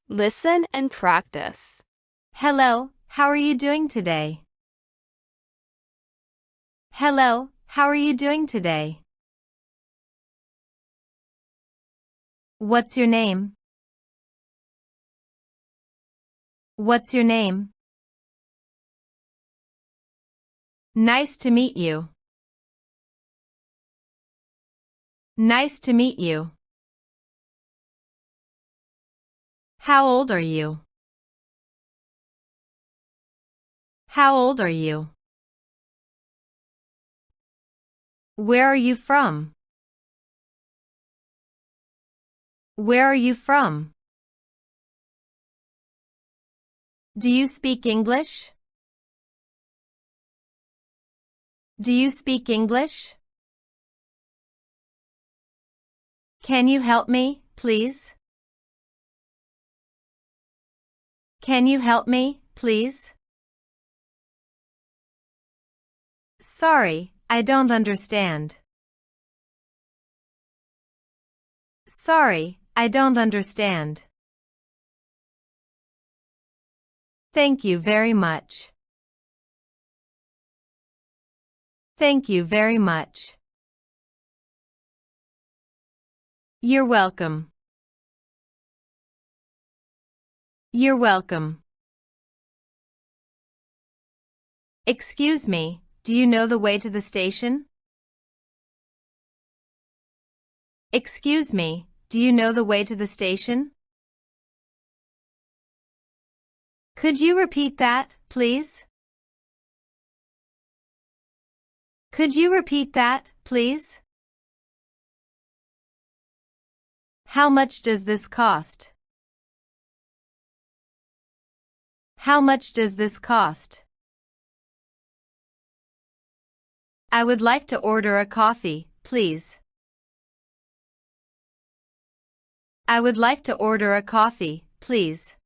Listen and practice. Hello, how are you doing today? Hello, how are you doing today? What's your name? What's your name? Nice to meet you. Nice to meet you. How old are you? How old are you? Where are you from? Where are you from? Do you speak English? Do you speak English? Can you help me, please? Can you help me, please? Sorry, I don't understand. Sorry, I don't understand. Thank you very much. Thank you very much. You're welcome. You're welcome. Excuse me, do you know the way to the station? Excuse me, do you know the way to the station? Could you repeat that, please? Could you repeat that, please? How much does this cost? How much does this cost? I would like to order a coffee, please. I would like to order a coffee, please.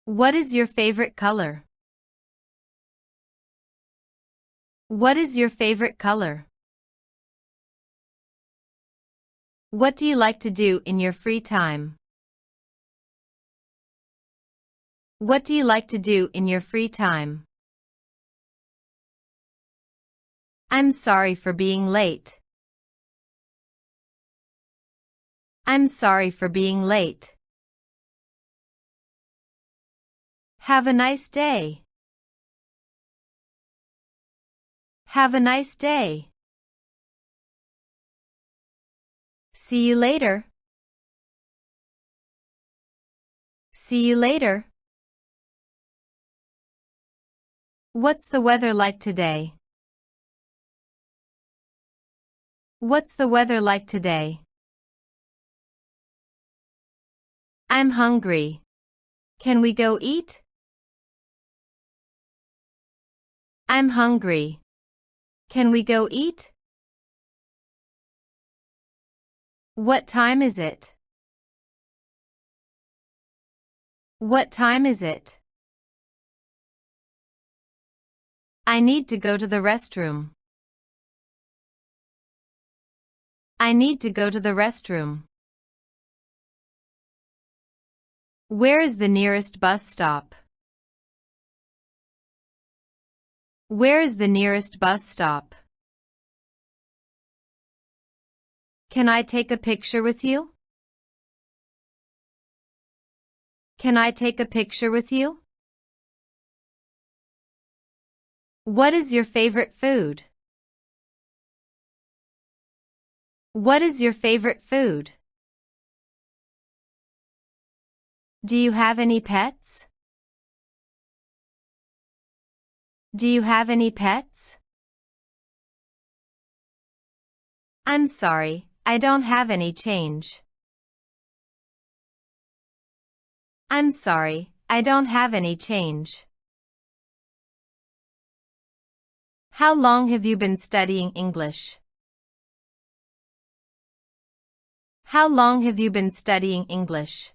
What is your favorite color? What is your favorite color? What do you like to do in your free time? What do you like to do in your free time? I'm sorry for being late. I'm sorry for being late. Have a nice day. Have a nice day. See you later. See you later. What's the weather like today? What's the weather like today? I'm hungry. Can we go eat? I'm hungry. Can we go eat? What time is it? What time is it? I need to go to the restroom. I need to go to the restroom. Where is the nearest bus stop? Where is the nearest bus stop? Can I take a picture with you? Can I take a picture with you? What is your favorite food? What is your favorite food? Do you have any pets? Do you have any pets? I'm sorry, I don't have any change. I'm sorry, I don't have any change. How long have you been studying English? How long have you been studying English?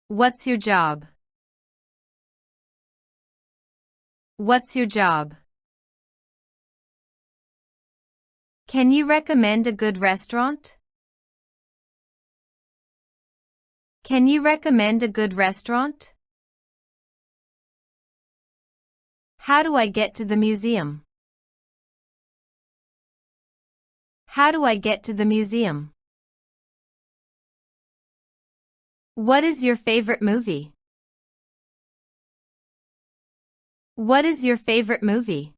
What's your job? What's your job? Can you recommend a good restaurant? Can you recommend a good restaurant? How do I get to the museum? How do I get to the museum? What is your favorite movie? What is your favorite movie?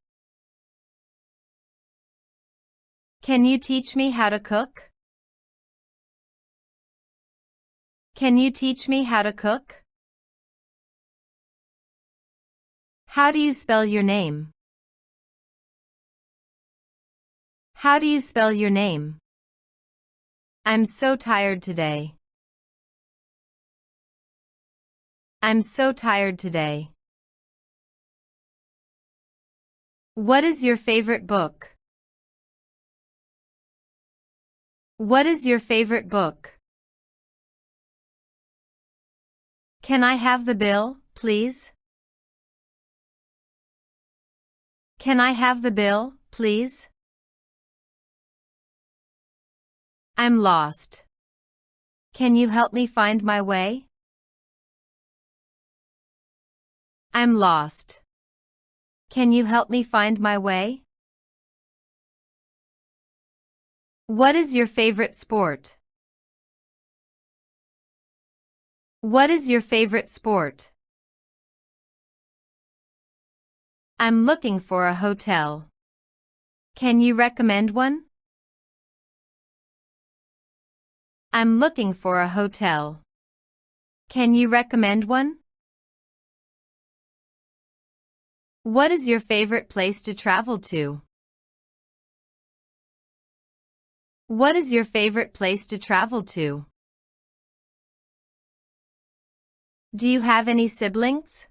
Can you teach me how to cook? Can you teach me how to cook? How do you spell your name? How do you spell your name? I'm so tired today. I'm so tired today. What is your favorite book? What is your favorite book? Can I have the bill, please? Can I have the bill, please? I'm lost. Can you help me find my way? I'm lost. Can you help me find my way? What is your favorite sport? What is your favorite sport? I'm looking for a hotel. Can you recommend one? I'm looking for a hotel. Can you recommend one? What is your favorite place to travel to? What is your favorite place to travel to? Do you have any siblings?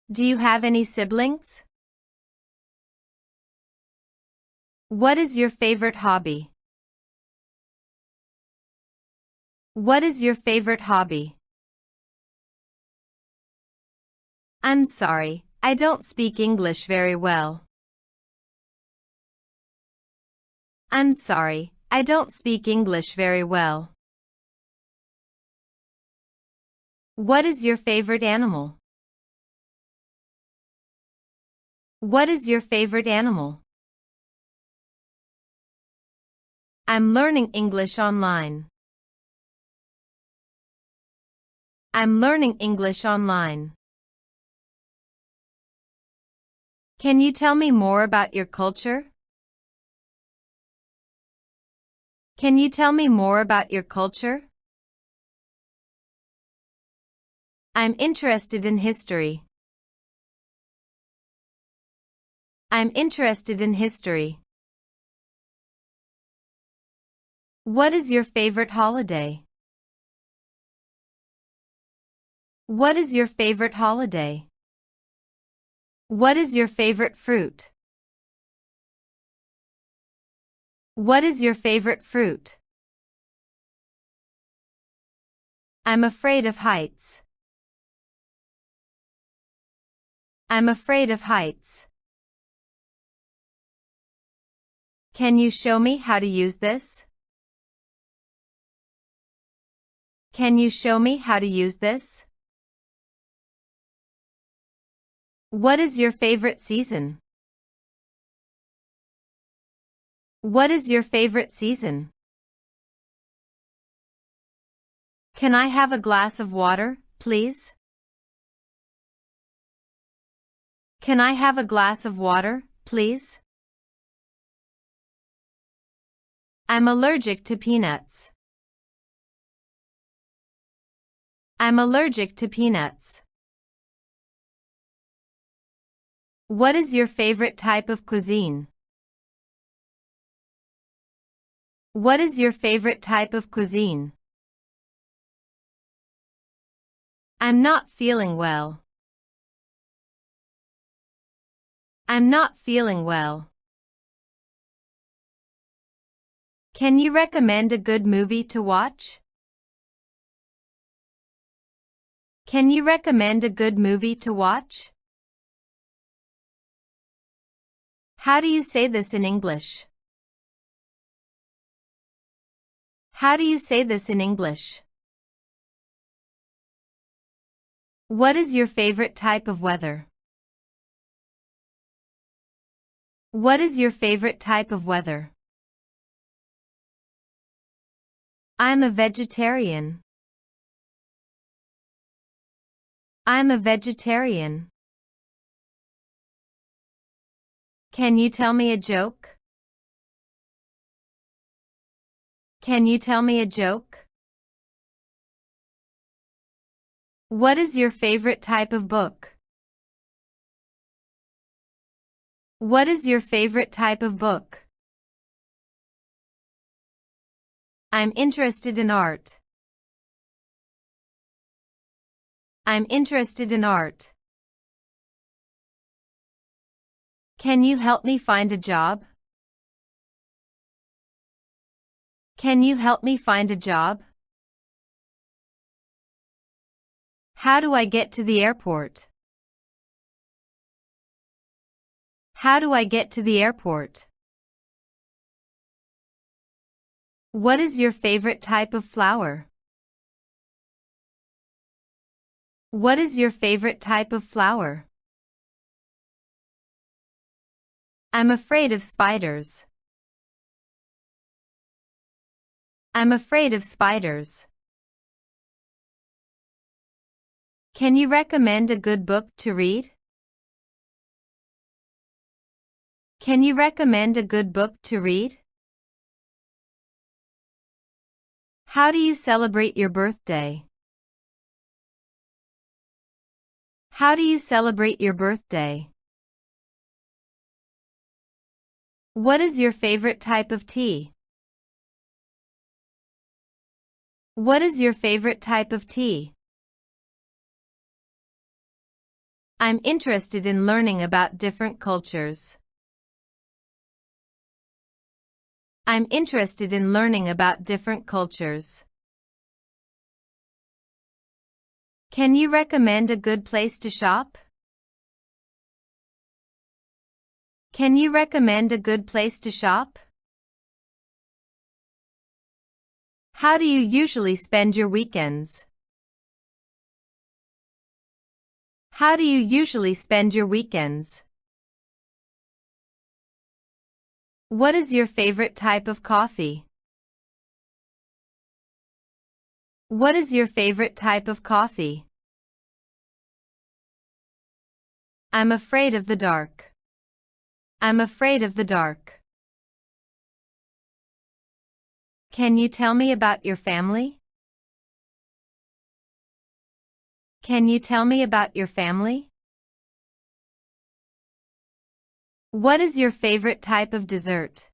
Do you have any siblings? What is your favorite hobby? What is your favorite hobby? I'm sorry, I don't speak English very well. I'm sorry, I don't speak English very well. What is your favorite animal? What is your favorite animal? I'm learning English online. I'm learning English online. Can you tell me more about your culture? Can you tell me more about your culture? I'm interested in history. I'm interested in history. What is your favorite holiday? What is your favorite holiday? What is your favorite fruit? What is your favorite fruit? I'm afraid of heights. I'm afraid of heights. Can you show me how to use this? Can you show me how to use this? What is your favorite season? What is your favorite season? Can I have a glass of water, please? Can I have a glass of water, please? I'm allergic to peanuts. I'm allergic to peanuts. What is your favorite type of cuisine? What is your favorite type of cuisine? I'm not feeling well. I'm not feeling well. Can you recommend a good movie to watch? Can you recommend a good movie to watch? How do you say this in English? How do you say this in English? What is your favorite type of weather? What is your favorite type of weather? I'm a vegetarian. I'm a vegetarian. Can you tell me a joke? Can you tell me a joke? What is your favorite type of book? What is your favorite type of book? I'm interested in art. I'm interested in art. Can you help me find a job? Can you help me find a job? How do I get to the airport? How do I get to the airport? What is your favorite type of flower? What is your favorite type of flower? I'm afraid of spiders. I'm afraid of spiders. Can you recommend a good book to read? Can you recommend a good book to read? How do you celebrate your birthday? How do you celebrate your birthday? What is your favorite type of tea? What is your favorite type of tea? I'm interested in learning about different cultures. I'm interested in learning about different cultures. Can you recommend a good place to shop? Can you recommend a good place to shop? How do you usually spend your weekends? How do you usually spend your weekends? What is your favorite type of coffee? What is your favorite type of coffee? I'm afraid of the dark. I'm afraid of the dark. Can you tell me about your family? Can you tell me about your family? What is your favorite type of dessert?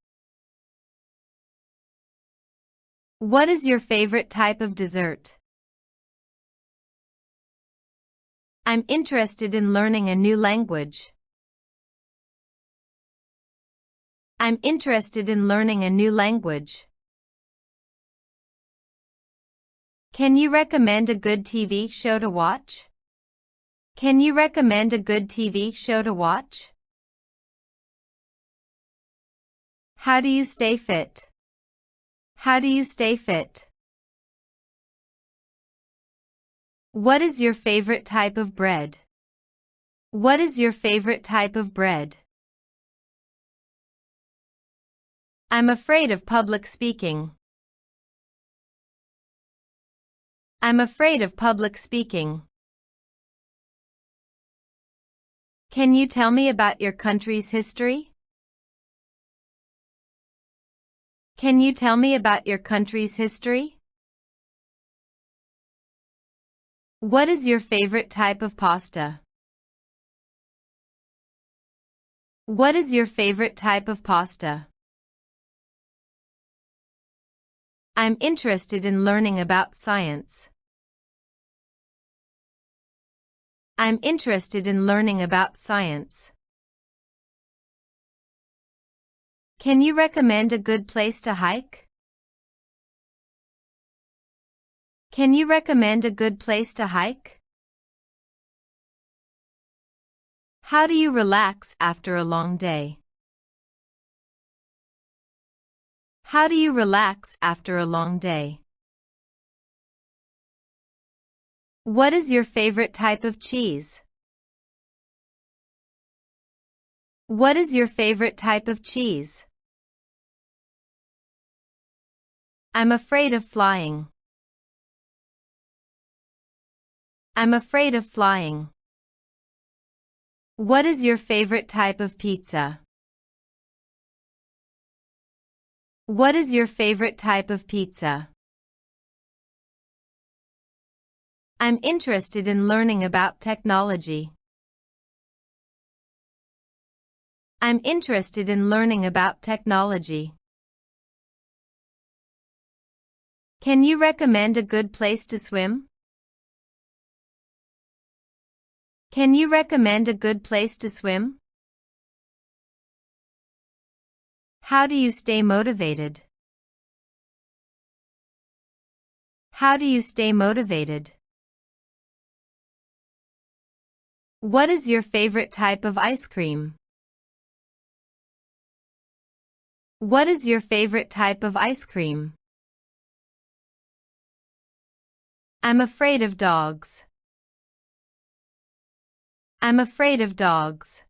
What is your favorite type of dessert? I'm interested in learning a new language. I'm interested in learning a new language. Can you recommend a good TV show to watch? Can you recommend a good TV show to watch? How do you stay fit? How do you stay fit? What is your favorite type of bread? What is your favorite type of bread? I'm afraid of public speaking. I'm afraid of public speaking. Can you tell me about your country's history? Can you tell me about your country's history? What is your favorite type of pasta? What is your favorite type of pasta? I'm interested in learning about science. I'm interested in learning about science. Can you recommend a good place to hike? Can you recommend a good place to hike? How do you relax after a long day? How do you relax after a long day? What is your favorite type of cheese? What is your favorite type of cheese? I'm afraid of flying. I'm afraid of flying. What is your favorite type of pizza? What is your favorite type of pizza? I'm interested in learning about technology. I'm interested in learning about technology. Can you recommend a good place to swim? Can you recommend a good place to swim? How do you stay motivated? How do you stay motivated? What is your favorite type of ice cream? What is your favorite type of ice cream? I'm afraid of dogs. I'm afraid of dogs.